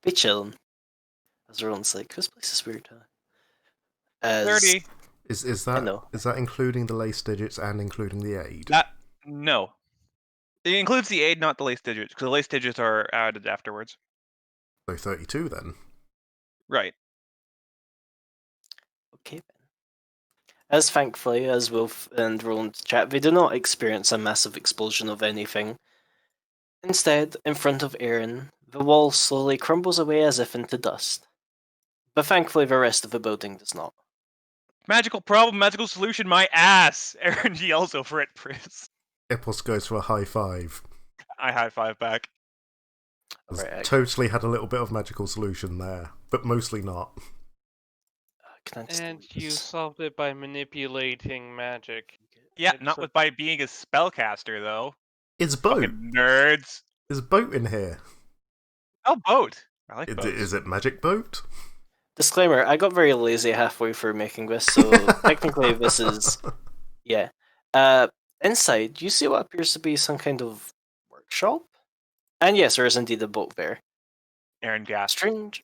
Be chilling. As everyone's like, this place is weird, huh? As 30. Is I that know. including the lace digits and including the aid? No. It includes the aid, not the lace digits, because the lace digits are added afterwards. So 32 then. Right. Okay then. As thankfully, as Wolf and Roland chat, they do not experience a massive explosion of anything. Instead, in front of Aaron, the wall slowly crumbles away as if into dust. But thankfully, the rest of the building does not. Magical problem, magical solution, my ass! Aaron yells over at Pris. Epos goes for a high five. I high five back. Right, Totally had a little bit of magical solution there, but mostly not. can I just And delete you this? solved it by manipulating magic. Yeah, It's not a- by being a spellcaster, though. It's boat. Fucking nerds. There's boat in here. Oh, boat. I like boats. Is it magic boat? Disclaimer, I got very lazy halfway through making this, so technically this is... Yeah. Inside, you see what appears to be some kind of workshop? And yes, there is indeed a boat there. Aaron gasped. Strange.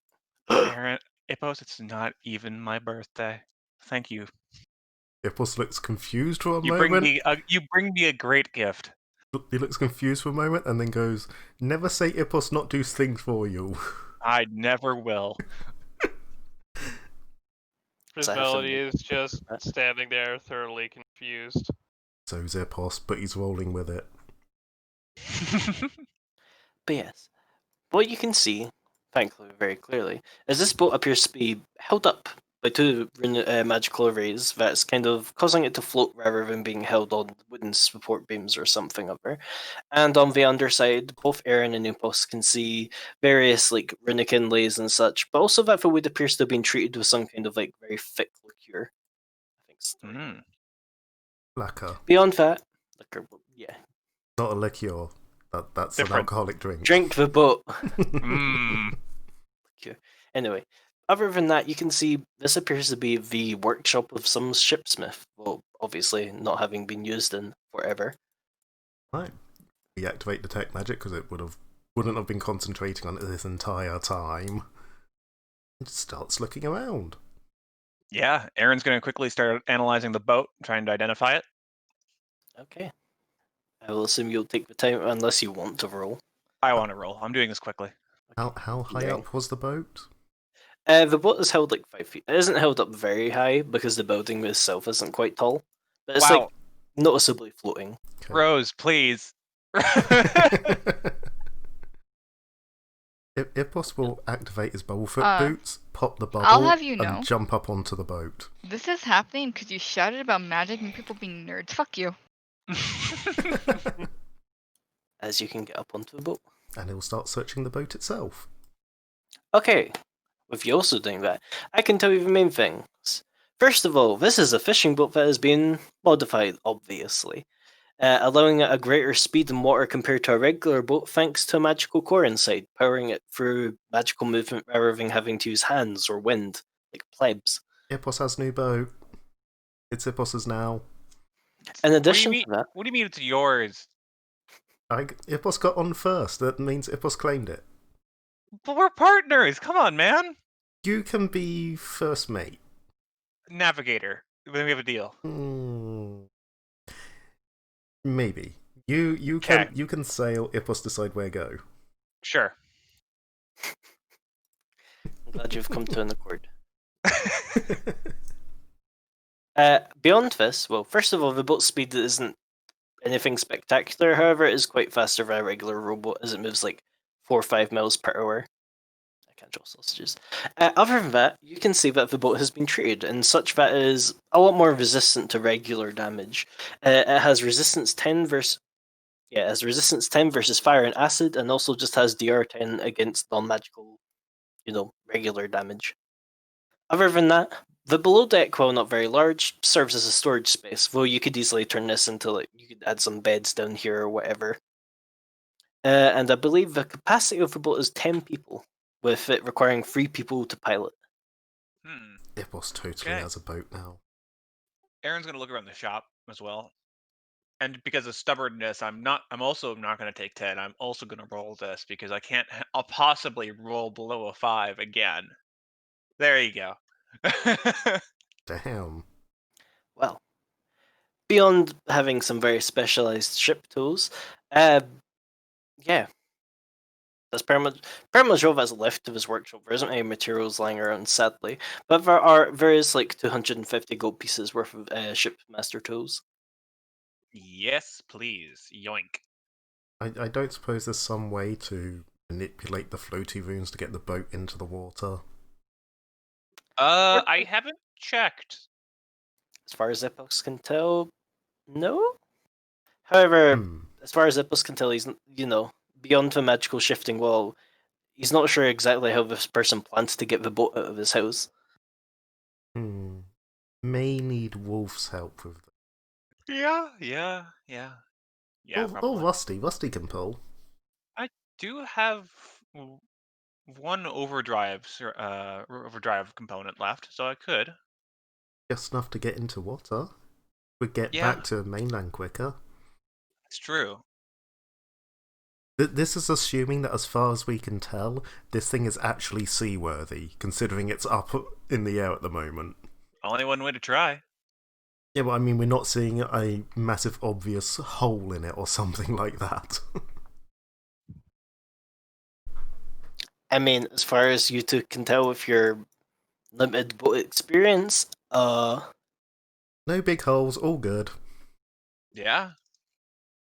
Aaron, Ippos, it's not even my birthday. Thank you. Epos looks confused for a You moment. bring me a great gift. He looks confused for a moment and then goes, "Never say Epos not do things for you." I never will. Melody is just standing there, thoroughly confused. So's Epos, but he's rolling with it. But yes, what you can see, thankfully very clearly, is this boat appears to be held up by two magical arrays that's kind of causing it to float rather than being held on wooden support beams or something other. And on the underside, both Aaron and Upos can see various like runic inlays and such, but also that the wood appears to have been treated with some kind of like very thick liqueur. I think it's Lacquer. Beyond that, liquor, yeah. Not a liqueur. That's Different. an alcoholic drink. Drink the boat. Mm. Anyway, other than that, you can see this appears to be the workshop of some shipsmith. Well, obviously not having been used in forever. Right. Deactivate detect magic because it wouldn't have been concentrating on it this entire time. It starts looking around. Yeah, Aaron's going to quickly start analyzing the boat, trying to identify it. Okay. I will assume you'll take the time unless you want to roll. I want to roll. I'm doing this quickly. How high up was the boat? The boat is held like 5 feet. It isn't held up very high because the building itself isn't quite tall. But it's like noticeably floating. Okay. Rose, please. If possible, activate his bubblefoot boots, pop the bubble, I'll have you know. and jump up onto the boat. This is happening because you shouted about magic and people being nerds. Fuck you. As you can get up onto the boat. And he'll start searching the boat itself. Okay, with you also doing that, I can tell you the main things. First of all, this is a fishing boat that has been modified, obviously, allowing it a greater speed in water compared to a regular boat thanks to a magical core inside, powering it through magical movement rather than having to use hands or wind, like plebs. Ipos has new boat. It's Ipos's now. In addition to that... What do you mean it's yours? Ipos got on first. That means Ipos claimed it. But we're partners. Come on, man. You can be first mate. Navigator. Then we have a deal. Maybe. You can sail. Ipos decide where go. Sure. I'm glad you've come to an accord. Beyond this, well, first of all, the boat speed isn't anything spectacular. However, it is quite faster than a regular rowboat as it moves like 4 or 5 miles per hour. I can't draw sausages. Other than that, you can see that the boat has been treated in such that it is a lot more resistant to regular damage. It has resistance 10 versus fire and acid, and also just has DR10 against non-magical, regular damage. Other than that, the below deck, while not very large, serves as a storage space, though you could easily turn this into, you could add some beds down here or whatever. And I believe the capacity of the boat is 10 people, with it requiring 3 people to pilot. Ipos totally has a boat now. Aaron's going to look around the shop as well. and because of stubbornness, I'm also not going to take 10. I'm also going to roll this because I can't. I'll possibly roll below a 5 again. There you go. Damn. Well, beyond having some very specialized ship tools, yeah, that's pretty much all that's left of his workshop. There isn't any materials lying around, sadly, but there are various 250 gold pieces worth of shipmaster tools. Yes, please. Yoink. I don't suppose there's some way to manipulate the floaty runes to get the boat into the water. I haven't checked. As far as Zippos can tell, no. However, as far as Zippos can tell, he's beyond the magical shifting wall. He's not sure exactly how this person plans to get the boat out of his house. May need Wolf's help with that. Yeah, Oh, probably. Rusty can pull. I do have one overdrive component left, so I could. Just enough to get into water. We'd get Yeah. back to mainland quicker. It's true. This is assuming that, as far as we can tell, this thing is actually seaworthy, considering it's up in the air at the moment. Only one way to try. Yeah, but I mean, we're not seeing a massive obvious hole in it or something like that. I mean, as far as you two can tell with your limited boat experience, No big holes, all good. Yeah.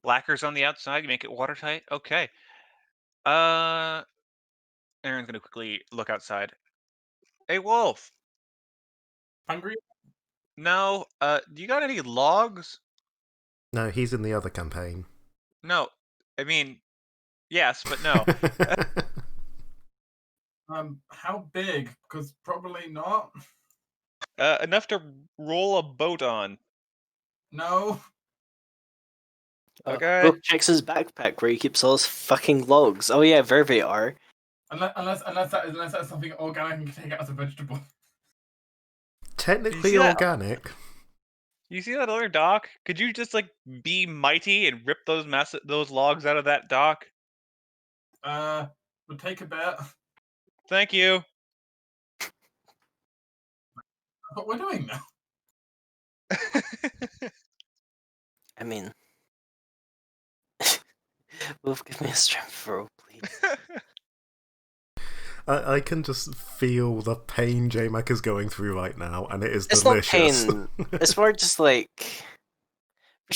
Lacquers on the outside, you make it watertight. Okay. Aaron's gonna quickly look outside. Hey, Wolf. Hungry? No. Do you got any logs? No, he's in the other campaign. No. I mean, yes, but no. How big? Because probably not. Enough to roll a boat on. No. Okay. Brooke checks his backpack where he keeps all his fucking logs. Oh yeah, there they are. Unless that's something organic and can take it as a vegetable. Technically You see that? organic. You see that other dock? Could you just be mighty and rip those logs out of that dock? Would take a bit. Thank you. That's what we're doing now. I mean, Wolf, give me a strength roll, please. I can just feel the pain J-Mac is going through right now, and it is It's delicious. not pain. It's more just there's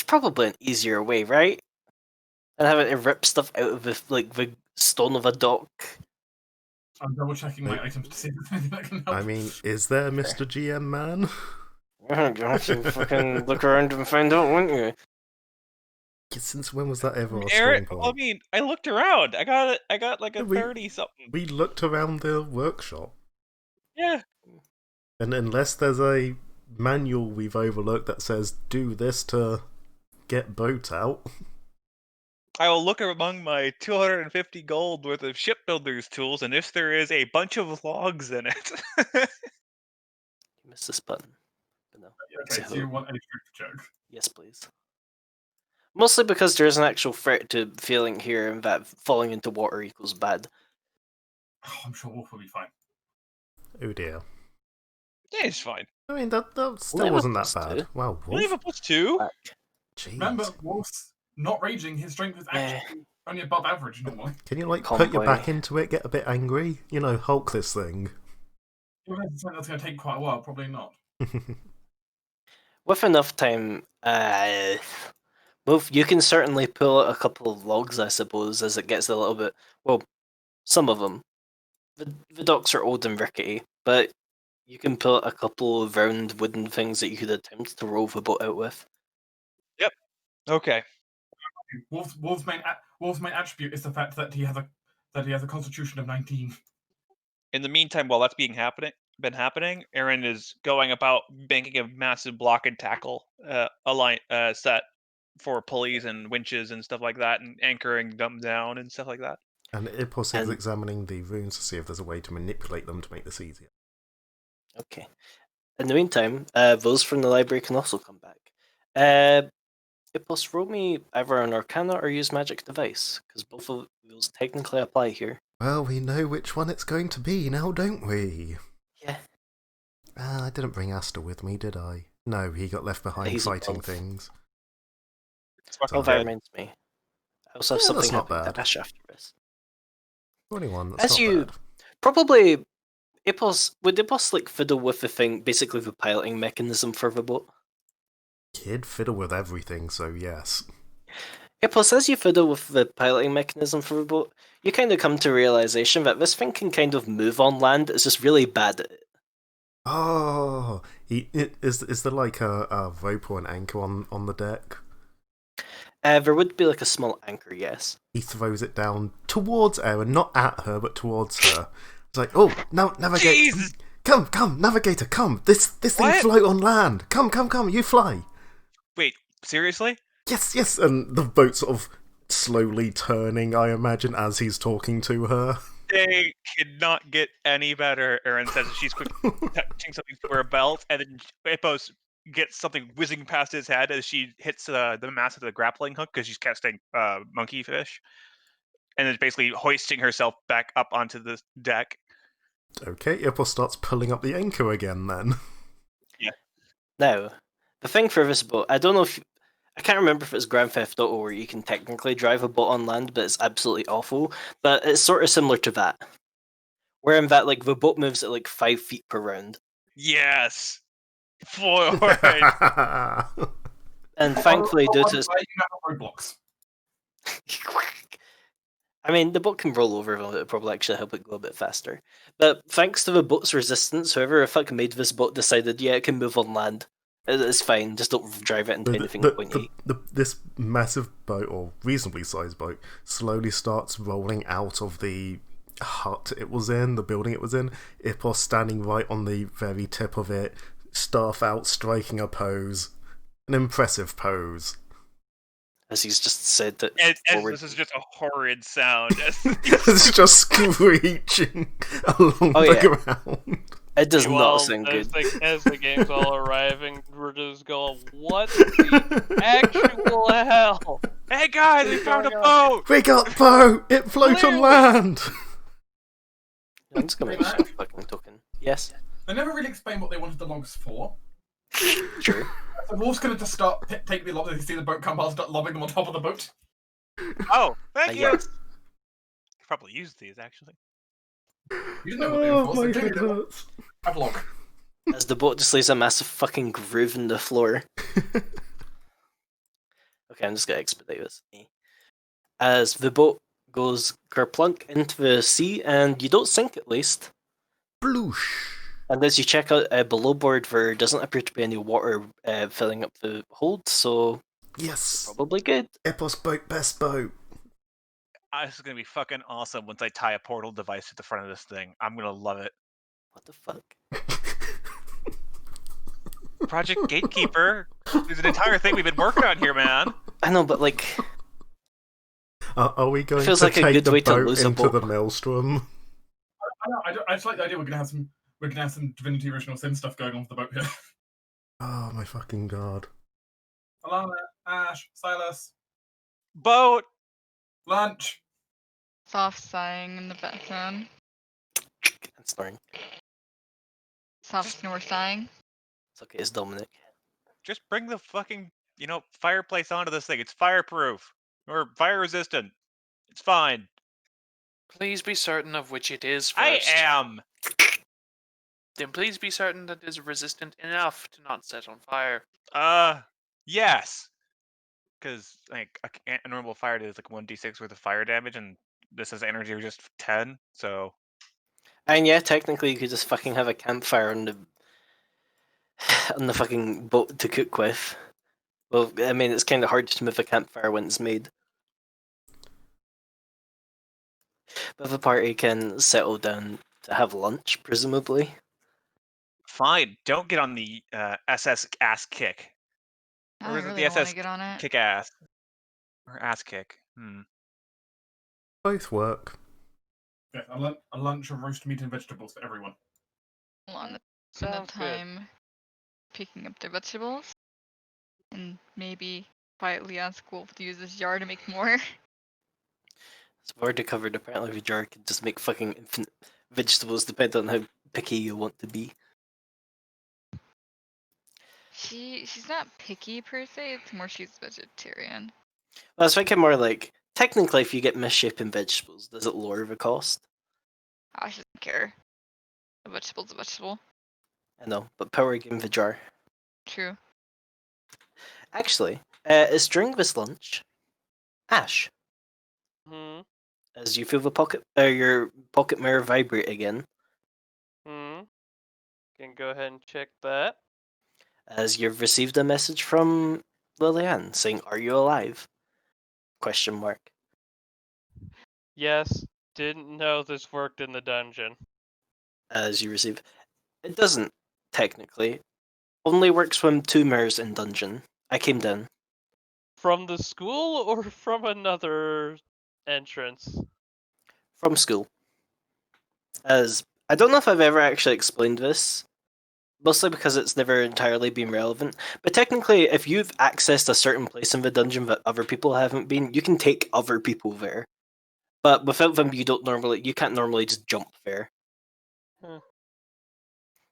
probably an easier way, right? Than having to rip stuff out of the stone of a dock. I'm double checking my items to see if there's anything that can help. I mean, is there Mr. GM man? You have to fucking look around and find out, wouldn't you? Since when was that ever a Aaron, strong I point? mean, I looked around. I got like a We- 30 something. We looked around the workshop, Yeah. and unless there's a manual we've overlooked that says do this to get boat out, I will look among my 250 gold worth of shipbuilder's tools, and if there is a bunch of logs in it. You missed this button. But no. Okay, so you want a strength check? Yes, please. Mostly because there is an actual threat to failing here, and that falling into water equals bad. Oh, I'm sure Wolf will be fine. oh dear. Yeah, it's fine. I mean, that still Only wasn't that plus bad. two. Wow, You only have Wolf. a +2? Jeez. Remember, Wolf's not raging. His strength is actually only above average normally. Can you put your Convoy. back into it, get a bit angry? You know, Hulk this thing. Even if it's something that's going to take quite a while, probably not. With enough time, Wolf, you can certainly pull out a couple of logs, I suppose, as it gets a little bit. Well, some of them. The docks are old and rickety, but you can pull out a couple of round wooden things that you could attempt to roll the boat out with. Yep. Okay. Wolf's main attribute is the fact that he has a constitution of 19. In the meantime, while that's been happening, Aaron is going about banking a massive block and tackle set for pulleys and winches and stuff like that, and anchoring them down and stuff like that. And Ipos is And- examining the runes to see if there's a way to manipulate them to make this easier. Okay. In the meantime, those from the library can also come back. Ipos, roll me either an Arcana or use Magic Device, because both of those technically apply here. Well, we know which one it's going to be now, don't we? Yeah. I didn't bring Aster with me, did I? No, he got left behind He's fighting above. things. Oh, that reminds me. I also have Yeah, that's something not happening bad. to Ash after this. 21, that's As not you bad. probably Ipos, would Ipos like fiddle with the thing, basically the piloting mechanism for the boat? Kid fiddle with everything, so yes. Ipos, as you fiddle with the piloting mechanism for the boat, you kind of come to realization that this thing can kind of move on land, it's just really bad at it. Oh, is there like a rope or an anchor on the deck? There would be like a small anchor, yes. He throws it down towards Erin, not at her, but towards her. It's like, oh, no, navigator, Jesus! come, navigator, come. This thing What? float on land. Come, you fly. Wait, seriously? Yes, and the boat sort of slowly turning, I imagine, as he's talking to her. They could not get any better. Erin says she's quickly touching something to her belt, and then Ipos gets something whizzing past his head as she hits the mast of the grappling hook because she's casting monkey fish, and is basically hoisting herself back up onto the deck. Okay, Ipos starts pulling up the anchor again then. Now, the thing for this boat, I don't know if I can't remember if it's Grand Theft Auto where you can technically drive a boat on land, but it's absolutely awful. But it's sort of similar to that, where in that like the boat moves at like 5 feet per round, Yes, forward. and thankfully due to You have roadblocks. I mean, the boat can roll over, it would probably actually help it go a bit faster. But thanks to the boat's resistance, whoever the fuck made this boat decided, yeah, it can move on land. It's fine, just don't drive it into anything pointy. This massive boat, or reasonably sized boat, slowly starts rolling out of the hut it was in, the building it was in. Ipos standing right on the very tip of it, staff out, striking a pose. An impressive pose. As he's just said that. This is just a horrid sound. It's just screeching along the ground. It does Well, not sound as good. as the game's all arriving, we're just going, what the actual hell? Hey guys, we found a boat! We got boat! It floats on Clearly. land! I'm just gonna make a fucking token. Yes. They never really explain what they wanted the logs for. True. The wolf's gonna just start take the logs. They see the boat come by, start lobbing them on top of the boat. Oh, thank you! Yes. I probably used these, actually. You didn't know what they were for, so my clearly head they hurts. have log. As the boat just lays a massive fucking groove in the floor. Okay, I'm just gonna expedite this. As the boat goes kerplunk into the sea, and you don't sink at least. Bloosh. And as you check out below board, there doesn't appear to be any water filling up the hold, so Yes. probably good. Ipos boat, best boat. This is gonna be fucking awesome once I tie a portal device to the front of this thing. I'm gonna love it. What the fuck? Project Gatekeeper. There's an entire thing we've been working on here, man. I know, but like, Are we going Feels to like a take good the way to boat lose a into boat. the maelstrom? I just like the idea we're gonna have some Divinity Original Sin stuff going on with the boat here. Oh my fucking god. Alana, Ash, Silas, Boat! lunch. Soft sighing in the background. I'm snoring. Soft snore sighing. It's okay, it's Dominic. Just bring the fucking, fireplace onto this thing. It's fireproof. Or fire resistant. It's fine. Please be certain of which it is first. I am! Then please be certain that it is resistant enough to not set on fire. Yes. Because, a normal fire does 1d6 worth of fire damage, and this has energy of just 10, so... And yeah, technically you could just fucking have a campfire on the fucking boat to cook with. Well, I mean, it's kind of hard to move a campfire when it's made. But the party can settle down to have lunch, presumably. Fine, don't get on the SS ass kick. I Or is it really the don't want SS to get on it. kick ass? Or ass kick. Both work. Yeah, a lunch of roast meat and vegetables for everyone. Hold on, spend Sounds the good. time picking up the vegetables. And maybe quietly ask Wolf to use this jar to make more. It's already covered. Apparently, the jar can just make fucking infinite vegetables, depending on how picky you want to be. She's not picky per se. It's more she's vegetarian. Well, I was thinking more like, technically, if you get misshapen vegetables, does it lower the cost? She doesn't care. A vegetable's a vegetable. I know, but power game the jar. True. Actually, it's during this lunch, Ash, Hmm. as you feel your pocket mirror vibrate again, Hmm. Can go ahead and check that. as you've received a message from Liliane saying, "Are you alive?" Question mark. Yes. Didn't know this worked in the dungeon. As you receive, it doesn't technically. Only works when 2 mirrors in dungeon. I came down From the school or from another entrance? from school. As I don't know if I've ever actually explained this, mostly because it's never entirely been relevant. But technically, if you've accessed a certain place in the dungeon that other people haven't been, you can take other people there. But without them, you can't normally just jump there. Huh.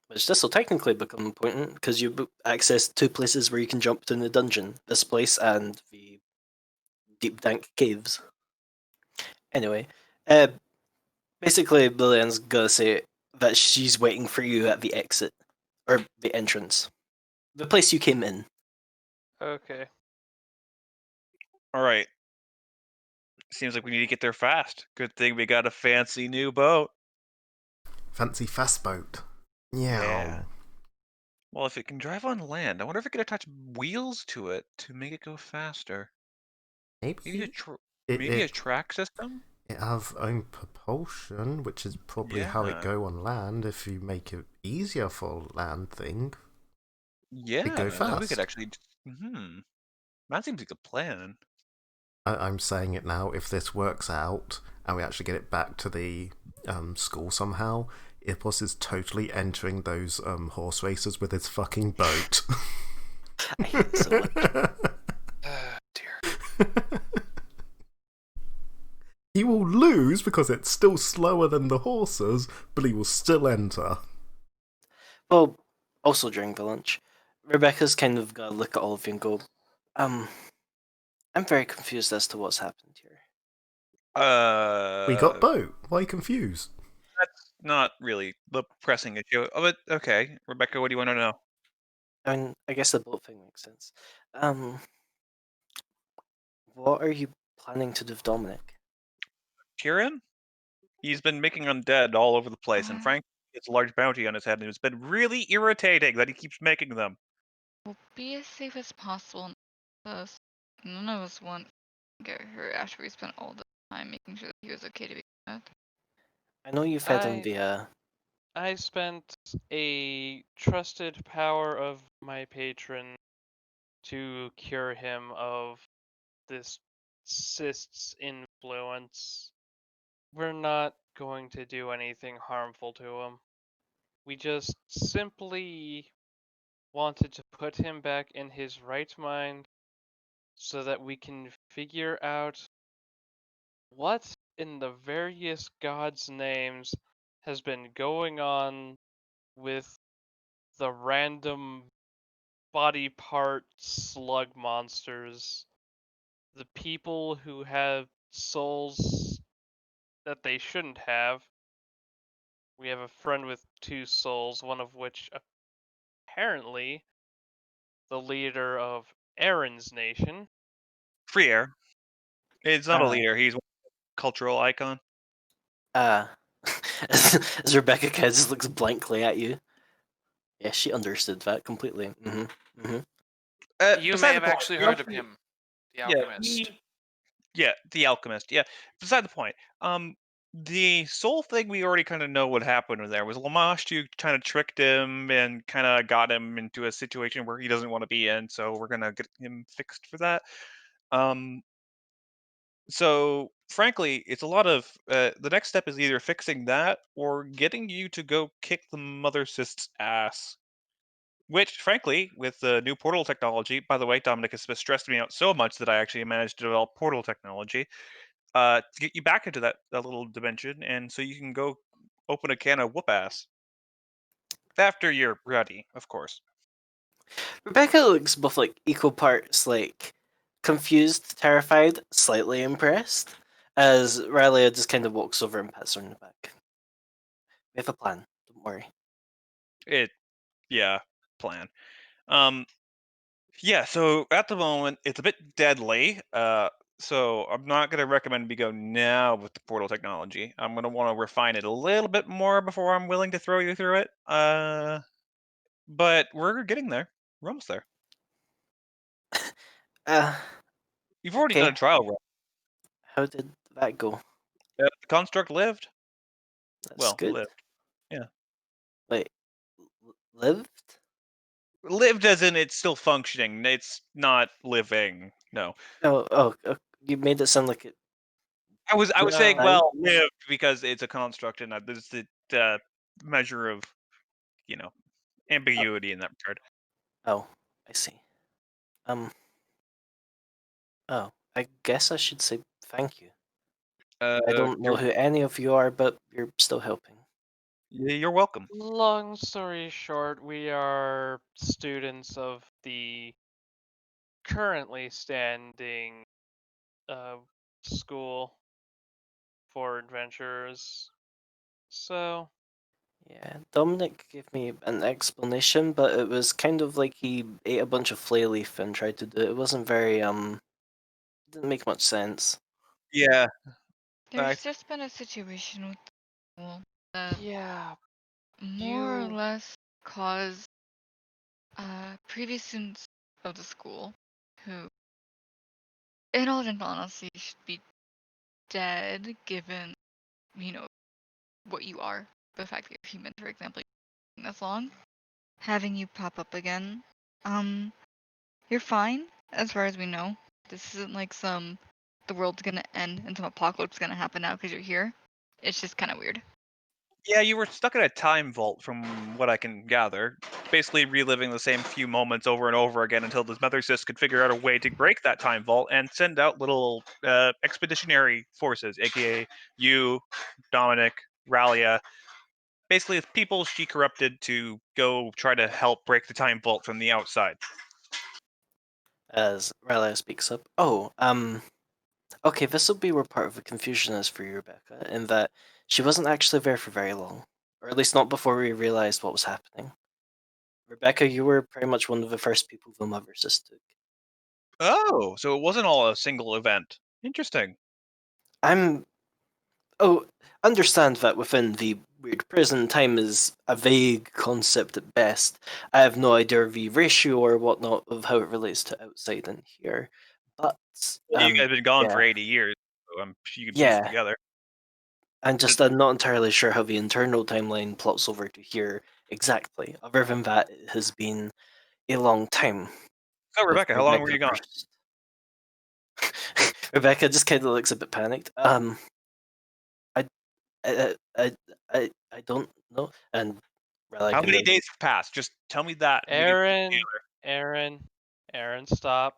Which this will technically become important because you access 2 places where you can jump to in the dungeon: this place and the deep dank caves. Anyway, basically, Lillian's gonna say that she's waiting for you at the exit or the entrance, the place you came in. Okay. All right. Seems like we need to get there fast. Good thing we got a fancy new boat. Fancy fast boat. Yeah. Well, if it can drive on land, I wonder if it could attach wheels to it to make it go faster. Maybe Maybe maybe a it track system? has own propulsion, which is probably how it Yeah. go on land. If you make it easier for land thing, Yeah, go maybe we could fast. actually. That seems like a plan. I'm saying it now. If this works out and we actually get it back to the school somehow, Ipos is totally entering those horse races with his fucking boat. I hate it so much. Dear. He will lose because it's still slower than the horses, but he will still enter. Well, also during the lunch, Rebecca's kind of got to look at all of you and go, I'm very confused as to what's happened here. We got boat. Why confused? That's not really the pressing issue. Oh, but okay, Rebecca, what do you want to know? I mean, I guess the boat thing makes sense. What are you planning to do with Dominic? Kieran? He's been making undead all over the place, and frankly, it's a large bounty on his head, and it's been really irritating that he keeps making them. We'll be as safe as possible. None of us want to get hurt after we spent all the time making sure that he was okay to be with. I know you fed him I spent a trusted power of my patron to cure him of this cyst's influence. We're not going to do anything harmful to him. We just simply wanted to put him back in his right mind so that we can figure out what in the various gods' names has been going on with the random body part slug monsters, the people who have souls that they shouldn't have. We have a friend with 2 souls, one of which apparently the leader of Aaron's nation. Free air. It's not a leader. He's a cultural icon. as Rebecca kind of just looks blankly at you. Yeah, she understood that completely. You Beside may the have point, actually we heard of also- him, the Yeah, alchemist. yeah, the alchemist. Yeah, beside the point. The soul thing we already kind of know what happened there was Lamashtu kind of tricked him and kind of got him into a situation where he doesn't want to be in. So we're gonna get him fixed for that. So frankly, it's a lot of the next step is either fixing that or getting you to go kick the mother cyst's ass. Which, frankly, with the new portal technology, by the way, Dominic has stressed me out so much that I actually managed to develop portal technology to get you back into that little dimension, and so you can go open a can of whoop ass. After you're ready, of course. Rebecca looks both like equal parts like confused, terrified, slightly impressed, as Riley just kind of walks over and pats her on the back. We have a plan, don't worry. Plan. Yeah, so at the moment it's a bit deadly. So I'm not gonna recommend we go now with the portal technology. I'm gonna want to refine it a little bit more before I'm willing to throw you through it. But we're getting there. We're almost there. Uh, You've already okay. done a trial run. How did that go? The construct lived. That's good. Lived. Yeah. Wait, lived? Lived as in it's still functioning. It's not living. No. Oh, you made it sound like it. I was saying, No. well, lived because it's a construct, and there's the measure of, ambiguity in that regard. Oh, I see. Oh, I guess I should say thank you. I don't know who any of you are, but you're still helping. You're welcome. Long story short, we are students of the currently standing school for adventurers. So, Yeah, Dominic gave me an explanation, but it was kind of like he ate a bunch of flay leaf and tried to do it. It wasn't very, didn't make much sense. Yeah. There's just been a situation with the school that yeah, more or less caused previous students of the school who, in all honesty, should be dead given, what you are. The fact that you're human, for example, this long, having you pop up again. You're fine, as far as we know. This isn't like the world's gonna end and some apocalypse is gonna happen now because you're here. It's just kind of weird. Yeah, you were stuck in a time vault from what I can gather. Basically reliving the same few moments over and over again until the Mother Sis could figure out a way to break that time vault and send out little expeditionary forces, aka you, Dominic, Ralia. Basically, people she corrupted to go try to help break the time vault from the outside. As Riley speaks up, okay, this will be where part of the confusion is for you, Rebecca, in that she wasn't actually there for very long, or at least not before we realized what was happening. Rebecca, you were pretty much one of the first people the Mother Sis took. Oh, so it wasn't all a single event. Interesting. Understand that within the weird prison, time is a vague concept at best. I have no idea of the ratio or whatnot of how it relates to outside and here. But Well, you guys have been gone for yeah, 80 years, so you can piece it yeah, together. I'm not entirely sure how the internal timeline plots over to here exactly. Other than that, it has been a long time. So, with Rebecca, how long were you gone? first. Rebecca just kind of looks a bit panicked. I don't know. And Riley How kind many of days have passed? Just tell me that. and we can piece it together. Aaron, stop.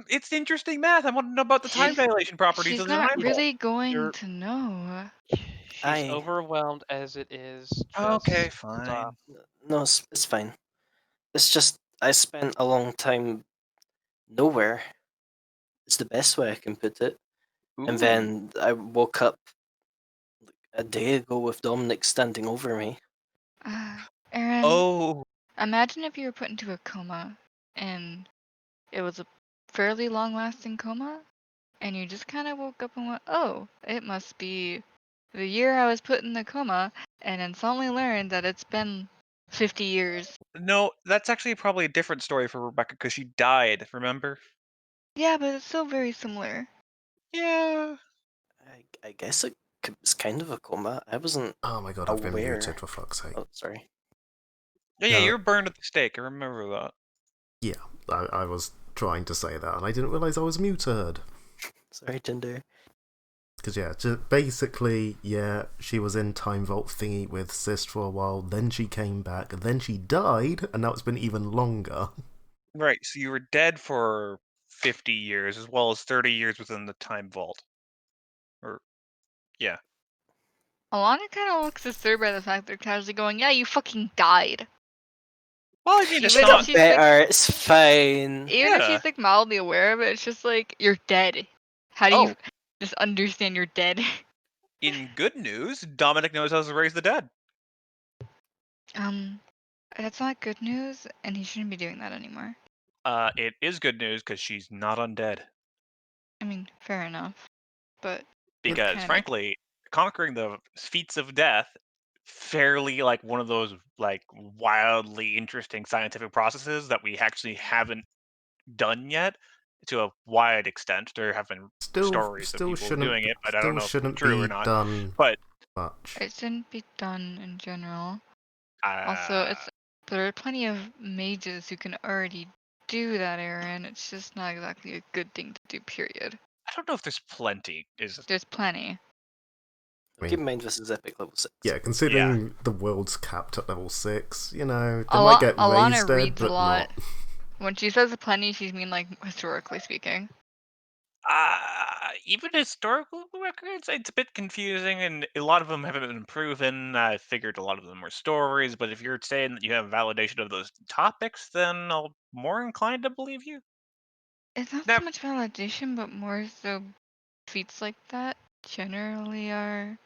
It's interesting math. I want to know about the time She's- dilation properties She's of the not time vault. really going You're- to know. She's overwhelmed as it is. Just Okay, stop. fine. No, it's fine. It's just I spent a long time nowhere. It's the best way I can put it. And then I woke up a day ago with Dominic standing over me. Aaron, Oh, imagine if you were put into a coma and it was a fairly long-lasting coma, and you just kind of woke up and went, "Oh, it must be the year I was put in the coma," and then suddenly learned that it's been 50 years. no, that's actually probably a different story for Rebecca because she died, remember? Yeah, but it's still very similar. Yeah. I guess it's kind of a coma. I wasn't. Oh my god, I've been aware. muted, for fuck's sake. Oh, sorry. Yeah, No. you were burned at the stake. I remember that. Yeah, I was trying to say that, and I didn't realise I was muted. Sorry, Tinder. Because just basically, she was in Time Vault thingy with Sist for a while, then she came back, then she died, and now it's been even longer. Right, so you were dead for 50 years, as well as 30 years within the Time Vault. Yeah. Alana kind of looks disturbed by the fact they're casually going, yeah, you fucking died. Well, I mean, it's Even if not... she's like, Better, it's fine. even if Yeah. she's like mildly aware of it, it's just like, you're dead. How do you just understand you're dead? In good news, Dominic knows how to raise the dead. That's not good news, and he shouldn't be doing that anymore. It is good news because she's not undead. I mean, fair enough, but Because, kinda frankly, conquering the feats of death, fairly like one of those like wildly interesting scientific processes that we actually haven't done yet to a wide extent. There have been stories of people doing it, but I don't know if it's true or not. Done But much. it shouldn't be done in general. Also, there are plenty of mages who can already do that, Aaron. It's just not exactly a good thing to do, period. I don't know if there's plenty. There's plenty. Keep in mind this is epic level 6. Yeah, considering the world's capped at level 6, they might get Alana raised dead, reads but a lot. not. When she says plenty, she's mean like historically speaking. Even historical records, it's a bit confusing, and a lot of them haven't been proven. I figured a lot of them were stories, but if you're saying that you have validation of those topics, then I'll more inclined to believe you. It's not so much validation, but more so feats like that generally are.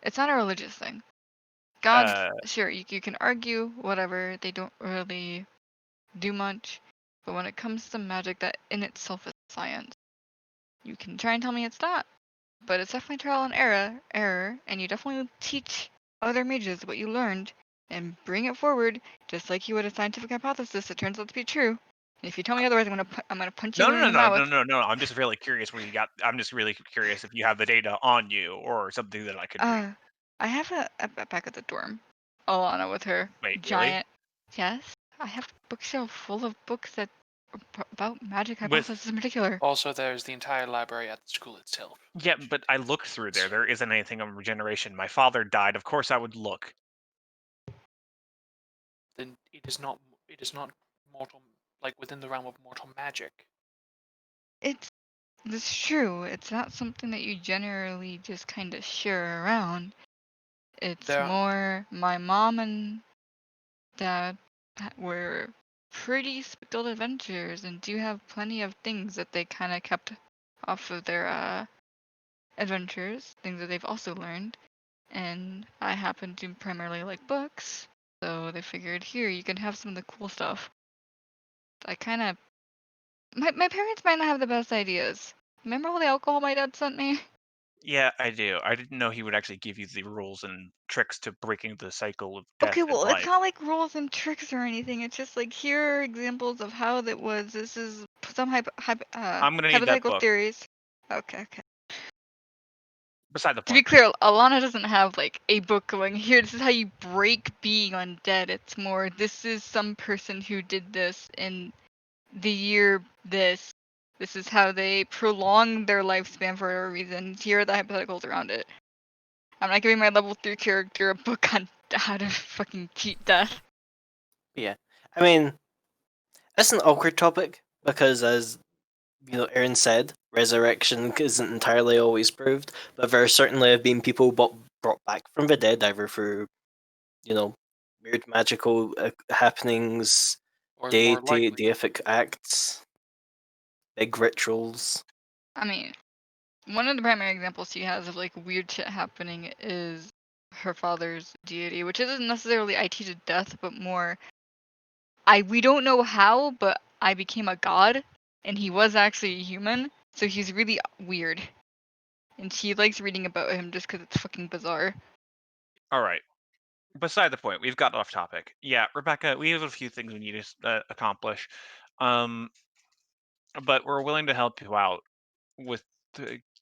It's not a religious thing. Gods, sure, you can argue whatever. They don't really do much, but when it comes to magic, that in itself is science. You can try and tell me it's not, but it's definitely trial and error, and you definitely teach other mages what you learned and bring it forward, just like you would a scientific hypothesis that turns out to be true. And if you tell me otherwise, I'm gonna punch you in the mouth. No. I'm just really curious where you got. I'm just really curious if you have the data on you or something that I could read. I have a back at the dorm. Alana with her giant. Really? Yes, I have a bookshelf full of books that about magic hypothesis in particular. Also, there's the entire library at the school itself. Yeah, but I looked through there. There isn't anything on regeneration. My father died. Of course, I would look. Then it is not mortal, like within the realm of mortal magic. It's true. It's not something that you generally just kind of share around. It's more my mom and dad were pretty speckled adventurers and do have plenty of things that they kind of kept off of their adventures, things that they've also learned. And I happen to primarily like books, so they figured, here, you can have some of the cool stuff. I kind of... My parents might not have the best ideas. Remember all the alcohol my dad sent me? Yeah, I do. I didn't know he would actually give you the rules and tricks to breaking the cycle of death Okay, well, and life. it's not like rules and tricks or anything. It's just like, here are examples of how that was. This is some I'm gonna need that hypothetical book. theories. Okay. Beside the To be point. clear, Alana doesn't have like a book going, here, this is how you break being undead. It's more, this is some person who did this in the year this. This is how they prolonged their lifespan for a reason. Here are the hypotheticals around it. I'm not giving my level 3 character a book on how to fucking cheat death. Yeah. I mean, it's an awkward topic because, as Aaron said, resurrection isn't entirely always proved, but there certainly have been people brought back from the dead, either through, weird magical happenings, Or more likely, deific acts, big rituals. I mean, one of the primary examples she has of like weird shit happening is her father's deity, which isn't necessarily IT to death, but more we don't know how, but I became a god, and he was actually a human, so he's really weird. And she likes reading about him just because it's fucking bizarre. Alright. Beside the point, we've got off topic. Yeah, Rebecca, we have a few things we need to accomplish. But we're willing to help you out with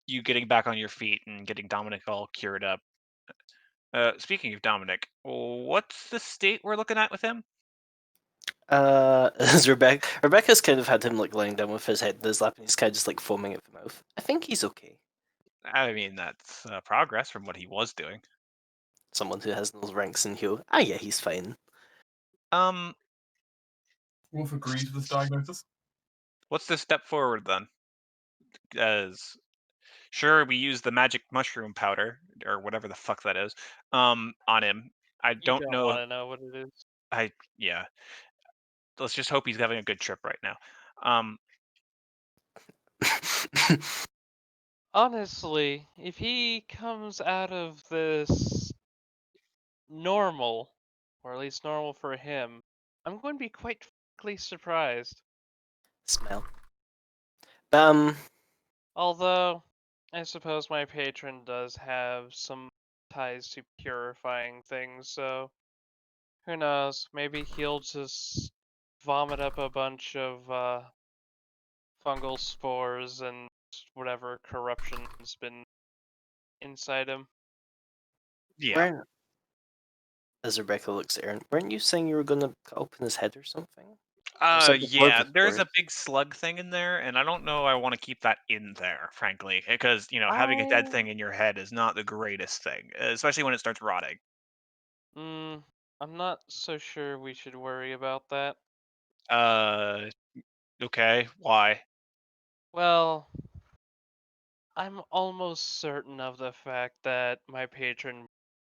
you getting back on your feet and getting Dominic all cured up. Speaking of Dominic, what's the state we're looking at with him? Rebecca's kind of had him like lying down with his head in his lap, and he's kind of just like foaming at the mouth. I think he's okay. I mean, that's progress from what he was doing. Someone who has those ranks in Hugh. Ah, yeah, he's fine. Wolf agrees with this diagnosis. What's the step forward then? As sure, we use the magic mushroom powder or whatever the fuck that is, on him. I You don't don't know. want to know what it is. Yeah. Let's just hope he's having a good trip right now. Um, Honestly, if he comes out of this normal, or at least normal for him, I'm going to be quite frankly surprised. Smell. Although, I suppose my patron does have some ties to purifying things, so who knows? Maybe he'll just vomit up a bunch of fungal spores and whatever corruption's been inside him. yeah. Weren't, as Rebecca looks at Aaron, weren't you saying you were going to cut open his head or something? Or something Yeah. before There's a this? big slug thing in there, and I don't know I want to keep that in there, frankly, because having a dead thing in your head is not the greatest thing, especially when it starts rotting. I'm not so sure we should worry about that. Okay. Why? Well, I'm almost certain of the fact that my patron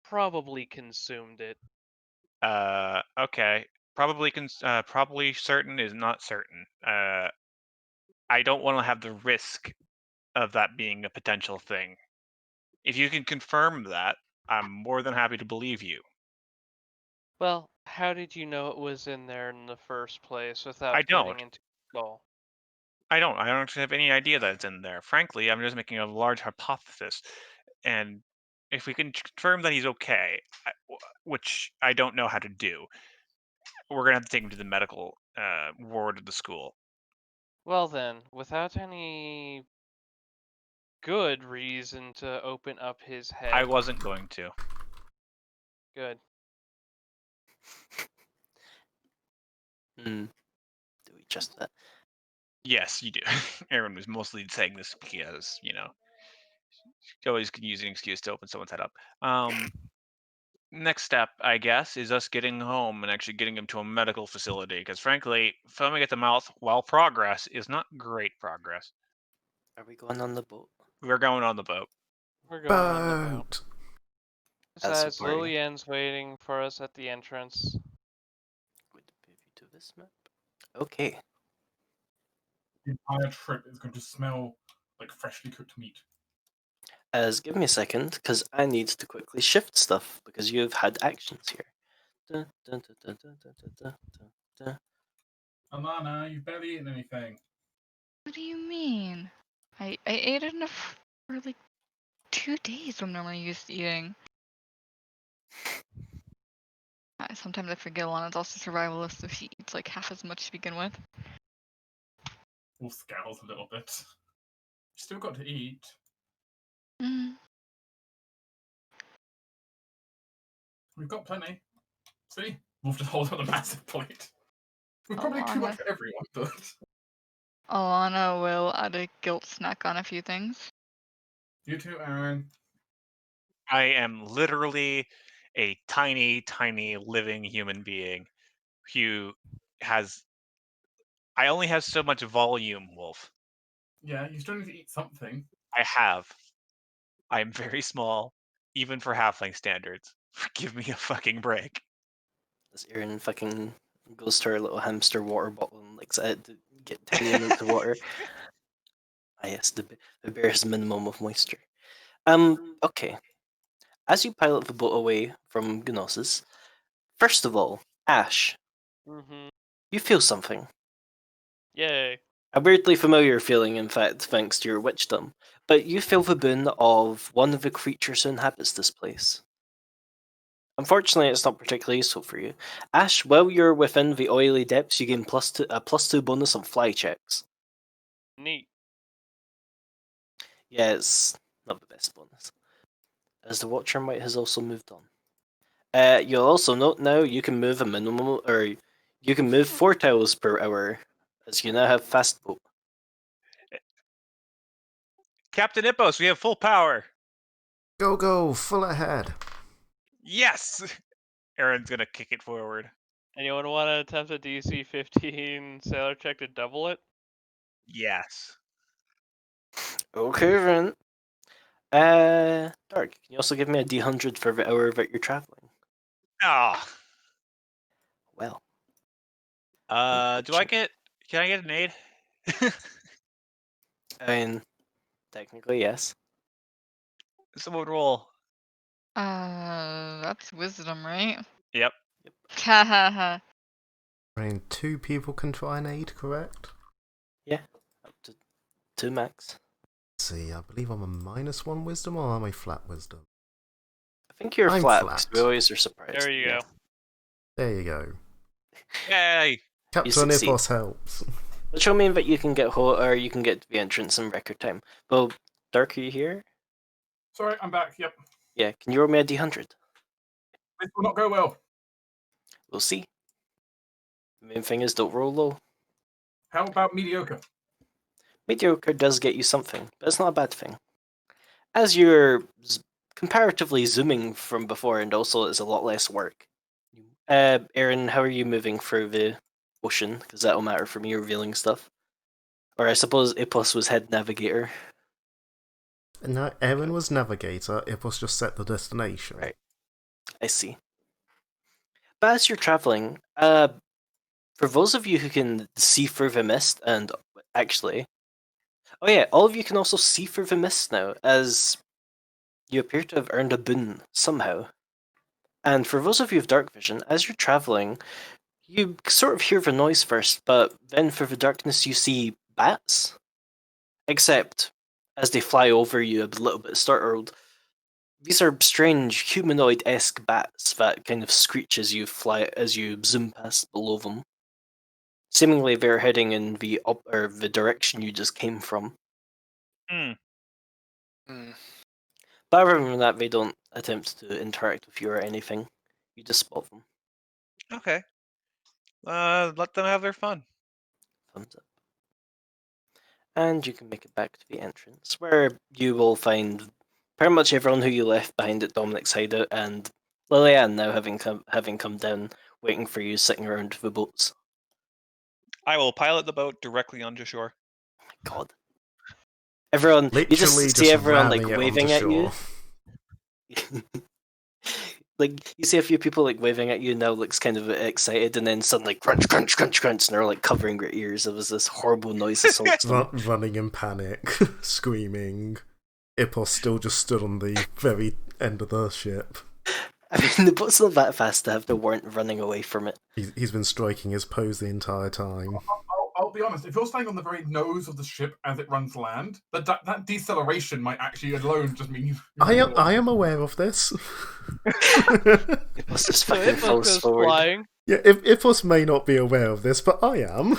probably consumed it. Okay. Probably certain is not certain. I don't want to have the risk of that being a potential thing. If you can confirm that, I'm more than happy to believe you. Well, how did you know it was in there in the first place I without don't. getting into the skull? I don't. I don't actually have any idea that it's in there. Frankly, I'm just making a large hypothesis, and if we can confirm that he's okay, which I don't know how to do, we're gonna have to take him to the medical ward of the school. Well then, without any good reason to open up his I head, wasn't going to. good. Do we just that? Yes, you do. Aaron was mostly saying this because you always can use an excuse to open someone's head up. Next step, I guess, is us getting home and actually getting him to a medical facility. Because frankly, foaming at the mouth while progress is not great progress. Are we going on the boat? We're going on the boat. We're going on the boat. Boat. Besides, worry. Lillian's waiting for us at the entrance. Good preview to this map. Okay. The entire trip is going to smell like freshly cooked meat. Give me a second, because I need to quickly shift stuff, because you've had actions here. Dun, dun, dun, dun, dun, dun, dun, dun, dun. Alana, you've barely eaten anything. What do you mean? I ate enough for like 2 days. I'm normally used to eating. Sometimes I forget Alana's also survivalist, so she eats like half as much to begin with. Wolf scowls a little bit. Still got to eat. Mm. We've got plenty. See? Wolf just holds up a massive plate. We've probably too Alana. much for everyone, but Alana will add a guilt snack on a few things. you too, Aaron. I am literally a tiny, tiny living human being who has. I only have so much volume, Wolf. Yeah, you still need to eat something. I have. I am very small, even for halfling standards. Give me a fucking break. As Erin fucking goes to her little hamster water bottle and licks it to get tiny amounts of water. Ah, yes, the bear's minimum of moisture. Okay. As you pilot the boat away from Gnosis, first of all, Ash, Mm-hmm. you feel something. Yay. A weirdly familiar feeling, in fact, thanks to your witchdom. But you feel the boon of one of the creatures who inhabits this place. Unfortunately, it's not particularly useful for you. Ash, while you're within the oily depths, you gain a +2 bonus on fly checks. Neat. Yeah, it's not the best bonus. As the Watcher Might has also moved on. You'll also note now you can move a minimum, or you can move 4 tiles per hour, as you now have fast boat. Captain Ippos, we have full power. Go, full ahead. Yes! Aaron's gonna kick it forward. Anyone want to attempt a DC 15 sailor check to double it? Yes. Okay, then. Dark, can you also give me a D100 for the hour that you're traveling? Ah. Well, Can I get an aid? I mean, technically, yes. Someone roll. That's wisdom, right? Yep. Ha ha ha. I mean, 2 people can try and aid, correct? Yeah, up to 2 max. Let's see, I believe I'm a -1 wisdom, or am I flat wisdom? I think you're I'm flat, flat. because we always are surprised. There you Yeah. go. There you go. Yay! Captain succeed. Ippos helps. Which will mean that you can get or you can get to the entrance in record time. Well, Dark, are you here? Sorry, I'm back. Yep. Yeah, can you roll me a D100? This will not go well. We'll see. The main thing is don't roll low. How about mediocre? Mediocre does get you something, but it's not a bad thing. As you're comparatively zooming from before, and also it's a lot less work. Aaron, how are you moving through the ocean? Because that'll matter for me revealing stuff. Or I suppose Ippos was head navigator. No, Aaron was navigator, Ippos just set the destination. Right. I see. But as you're traveling, for those of you who can see through the mist, and actually, oh yeah, all of you can also see through the mist now, as you appear to have earned a boon somehow. And for those of you with dark vision, as you're traveling, you sort of hear the noise first, but then through the darkness you see bats. Except, as they fly over you a little bit startled, these are strange humanoid-esque bats that kind of screech as you zoom past below them. Seemingly they're heading in the the direction you just came from. Hmm. But other than that, they don't attempt to interact with you or anything. You just spot them. Okay. Let them have their fun. Thumbs up. And you can make it back to the entrance, where you will find pretty much everyone who you left behind at Dominic's hideout, and Lillian now having come down, waiting for you, sitting around the boats. I will pilot the boat directly onto shore. Oh my God! Everyone, you Literally just see everyone like ramming it waving onto at you. shore. Like you see a few people like waving at you now, looks kind of excited, and then suddenly crunch, crunch, crunch, crunch, and they're like covering their ears. It was this horrible noise assaults them. Running in panic, screaming. Ippos still just stood on the very end of the ship. I mean, the boat's not that fast to have the warrant running away from it. He's been striking his pose the entire time. I'll be honest. If you're standing on the very nose of the ship as it runs land, that deceleration might actually alone just mean you. I am aware of this. It was just So fucking it falls goes forward. flying. Yeah, Ippos may not be aware of this, but I am.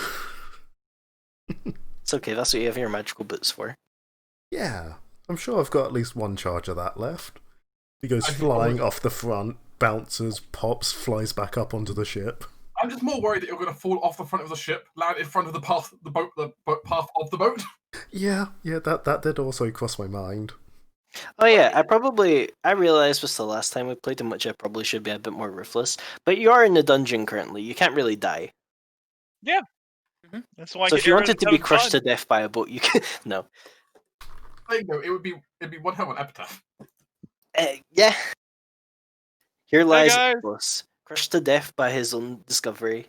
It's okay, that's what you have your magical boots for. Yeah, I'm sure I've got at least one charge of that left. He goes I think flying always- off the front, bounces, pops, flies back up onto the ship. I'm just more worried that you're going to fall off the front of the ship, land in front of the path of the boat. Yeah, that did also cross my mind. Oh yeah, I realised this the last time we played, in which I probably should be a bit more ruthless. But you are in the dungeon currently, you can't really die. That's why. So if you wanted to be having crushed fun. to death by a boat, you can. No. No, it'd be one hell of an epitaph. Yeah. Here lies guys. Ippos, crushed to death by his own discovery.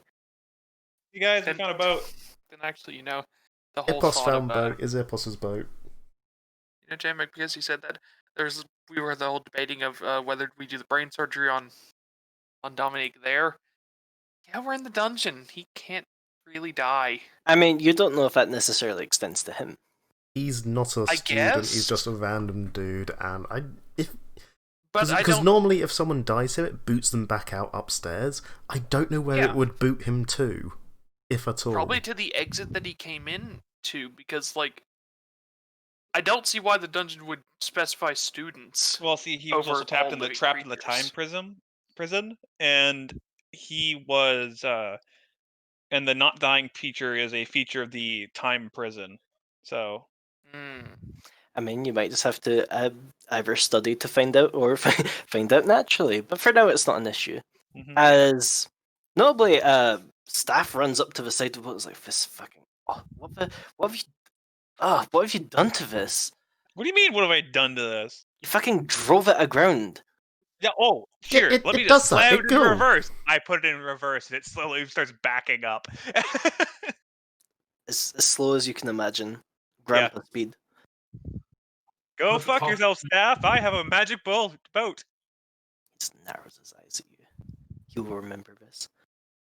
You guys, we Then- found a boat. Then actually, the whole Ippos thought found of boat is Ippos's boat. J-Mac, because you said that we were the whole debating of whether we do the brain surgery on Dominique there. Yeah, we're in the dungeon. He can't really die. I mean, you don't know if that necessarily extends to him. He's not a I student, guess. he's just a random dude, and But I because don't. normally if someone dies here, it boots them back out upstairs. I don't know where Yeah. it would boot him to, if at all. Probably to the exit that he came in to, because I don't see why the dungeon would specify students. Well, see, he was Over also trapped all in the living time creatures. prison, and he was and the not dying feature is a feature of the time prison. So Hmm. I mean, you might just have to either study to find out or find out naturally. But for now, it's not an issue. Mhm. As notably, staff runs up to the side of the boat. It's like, this fucking. Oh, what have you? Oh, what have you done to this? What do you mean? What have I done to this? You fucking drove it aground. Yeah. Oh, Yeah, here. it- let me it just does that, slam it it in goes. reverse. I put it in reverse, and it slowly starts backing up. As slow as you can imagine. Grandpa speed. Go Look at fuck Path- yourself, staff. I have a magic boat. He just narrows his eyes at you. You will remember this.